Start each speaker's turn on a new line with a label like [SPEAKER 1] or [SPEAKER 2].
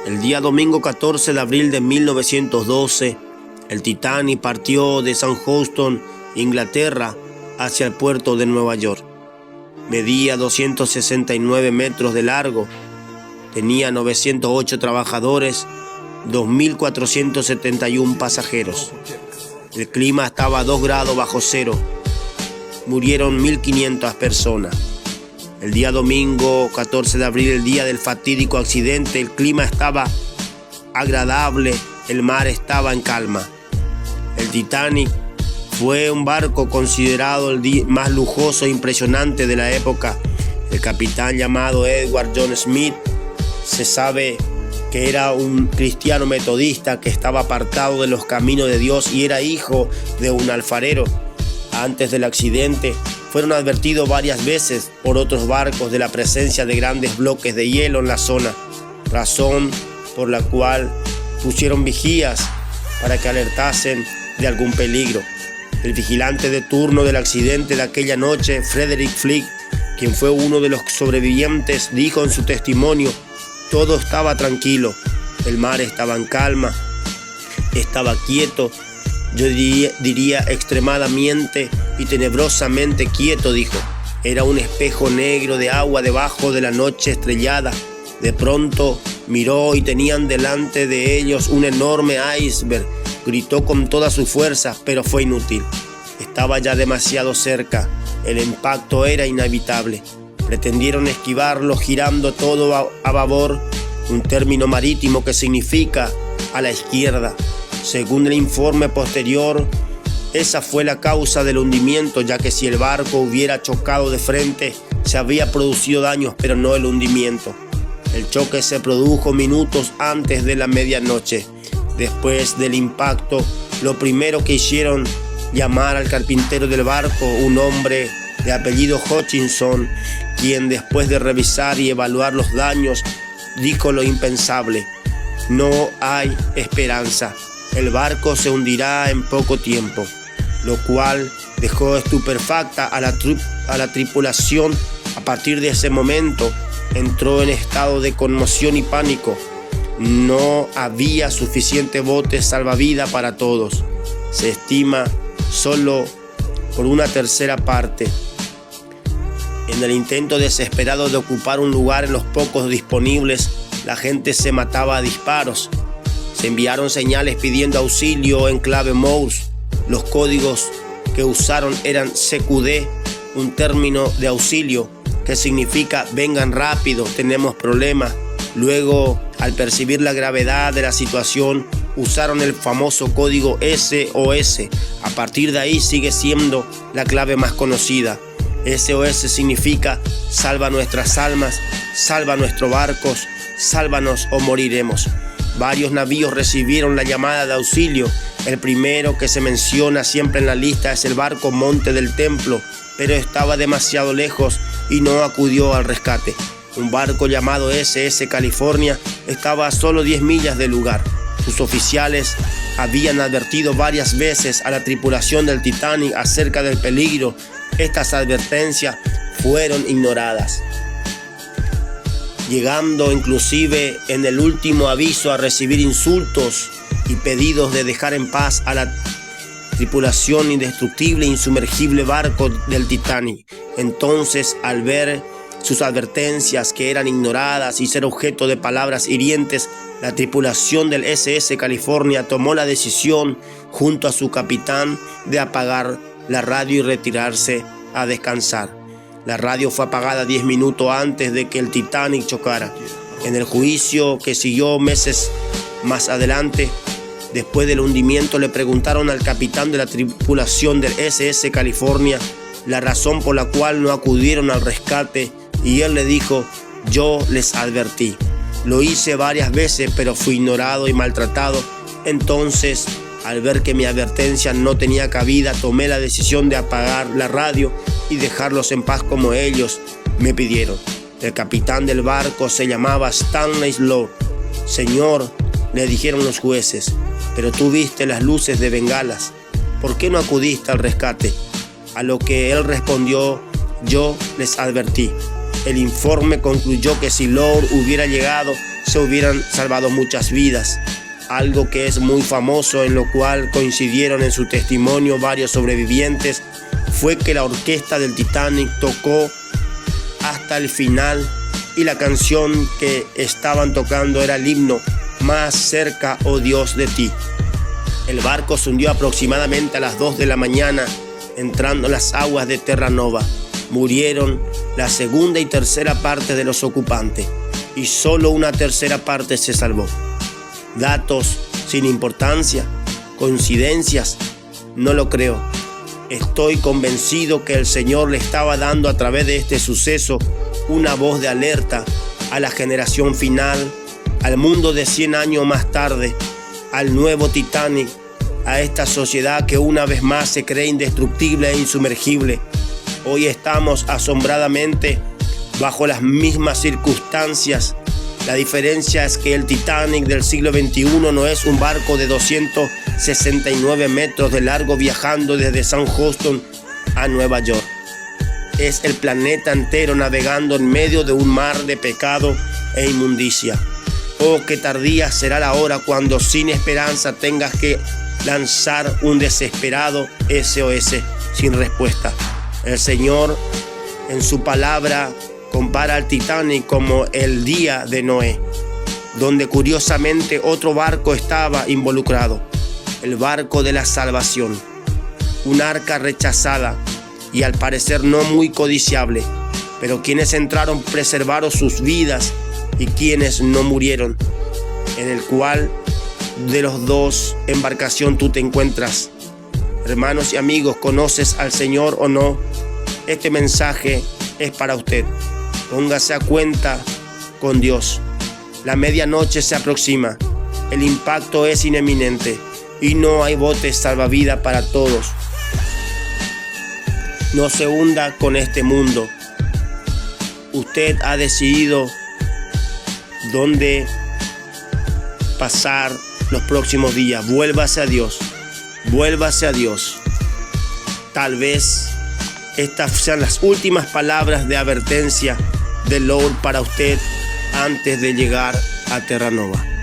[SPEAKER 1] El día domingo 14 de abril de 1912, el Titanic partió de Southampton, Inglaterra, hacia el puerto de Nueva York. Medía 269 metros de largo, tenía 908 trabajadores, 2.471 pasajeros. El clima estaba a 2 grados bajo cero. Murieron 1.500 personas. El día domingo 14 de abril, el día del fatídico accidente, el clima estaba agradable, el mar estaba en calma. El Titanic fue un barco considerado el más lujoso e impresionante de la época. El capitán, llamado Edward John Smith, se sabe que era un cristiano metodista que estaba apartado de los caminos de Dios y era hijo de un alfarero. Antes del accidente, fueron advertidos varias veces por otros barcos de la presencia de grandes bloques de hielo en la zona, razón por la cual pusieron vigías para que alertasen de algún peligro. El vigilante de turno del accidente de aquella noche, Frederick Flick, quien fue uno de los sobrevivientes, dijo en su testimonio: todo estaba tranquilo, el mar estaba en calma, estaba quieto, yo diría extremadamente y tenebrosamente quieto, dijo. Era un espejo negro de agua debajo de la noche estrellada. De pronto miró y tenían delante de ellos un enorme iceberg. Gritó con toda su fuerza, pero fue inútil. Estaba ya demasiado cerca. El impacto era inevitable. Pretendieron esquivarlo girando todo a babor, un término marítimo que significa a la izquierda. Según el informe posterior, esa fue la causa del hundimiento, ya que si el barco hubiera chocado de frente, se había producido daños, pero no el hundimiento. El choque se produjo minutos antes de la medianoche. Después del impacto, lo primero que hicieron, llamar al carpintero del barco, un hombre de apellido Hutchinson, quien después de revisar y evaluar los daños, dijo lo impensable: no hay esperanza. El barco se hundirá en poco tiempo, lo cual dejó estupefacta a la tripulación. A partir de ese momento entró en estado de conmoción y pánico. No había suficiente botes salvavidas para todos. Se estima solo por una tercera parte. En el intento desesperado de ocupar un lugar en los pocos disponibles, la gente se mataba a disparos. Se enviaron señales pidiendo auxilio en clave Morse. Los códigos que usaron eran CQD, un término de auxilio que significa vengan rápido, tenemos problemas. Luego, al percibir la gravedad de la situación, usaron el famoso código SOS. A partir de ahí sigue siendo la clave más conocida. SOS significa salva nuestras almas, salva nuestros barcos, sálvanos o moriremos. Varios navíos recibieron la llamada de auxilio. El primero que se menciona siempre en la lista es el barco Monte del Templo, pero estaba demasiado lejos y no acudió al rescate. Un barco llamado SS California estaba a solo 10 millas del lugar. Sus oficiales habían advertido varias veces a la tripulación del Titanic acerca del peligro. Estas advertencias fueron ignoradas, llegando inclusive en el último aviso a recibir insultos y pedidos de dejar en paz a la tripulación indestructible e insumergible barco del Titanic. Entonces, al ver sus advertencias que eran ignoradas y ser objeto de palabras hirientes, la tripulación del SS California tomó la decisión, junto a su capitán, de apagar la radio y retirarse a descansar. La radio fue apagada 10 minutos antes de que el Titanic chocara. En el juicio que siguió meses más adelante, después del hundimiento, le preguntaron al capitán de la tripulación del SS California la razón por la cual no acudieron al rescate, y él le dijo: yo les advertí. Lo hice varias veces, pero fui ignorado y maltratado. Entonces, al ver que mi advertencia no tenía cabida, tomé la decisión de apagar la radio y dejarlos en paz como ellos me pidieron. El capitán del barco se llamaba Stanley Sloan. Señor, le dijeron los jueces, pero tú viste las luces de bengalas. ¿Por qué no acudiste al rescate? A lo que él respondió: yo les advertí. El informe concluyó que si Lord hubiera llegado, se hubieran salvado muchas vidas. Algo que es muy famoso, en lo cual coincidieron en su testimonio varios sobrevivientes, fue que la orquesta del Titanic tocó hasta el final y la canción que estaban tocando era el himno Más cerca, oh Dios, de ti. El barco se hundió aproximadamente a las 2 de la mañana, entrando en las aguas de Terranova. Murieron la segunda y tercera parte de los ocupantes y solo una tercera parte se salvó. Datos sin importancia, coincidencias, no lo creo. Estoy convencido que el Señor le estaba dando a través de este suceso una voz de alerta a la generación final, al mundo de 100 años más tarde, al nuevo Titanic, a esta sociedad que una vez más se cree indestructible e insumergible. Hoy estamos asombradamente bajo las mismas circunstancias. La diferencia es que el Titanic del siglo XXI no es un barco de 269 metros de largo viajando desde San Houston a Nueva York. Es el planeta entero navegando en medio de un mar de pecado e inmundicia. Oh, qué tardía será la hora cuando sin esperanza tengas que lanzar un desesperado SOS sin respuesta. El Señor en su palabra compara al Titanic como el día de Noé, donde curiosamente otro barco estaba involucrado, el barco de la salvación, un arca rechazada y al parecer no muy codiciable, pero quienes entraron preservaron sus vidas y quienes no murieron, en el cual de los dos embarcación tú te encuentras. Hermanos y amigos, ¿conoces al Señor o no? Este mensaje es para usted. Póngase a cuenta con Dios. La medianoche se aproxima. El impacto es inminente y no hay botes salvavidas para todos. No se hunda con este mundo. Usted ha decidido dónde pasar los próximos días. Vuélvase a Dios. Vuélvase a Dios. Tal vez estas sean las últimas palabras de advertencia del Lord para usted antes de llegar a Terranova.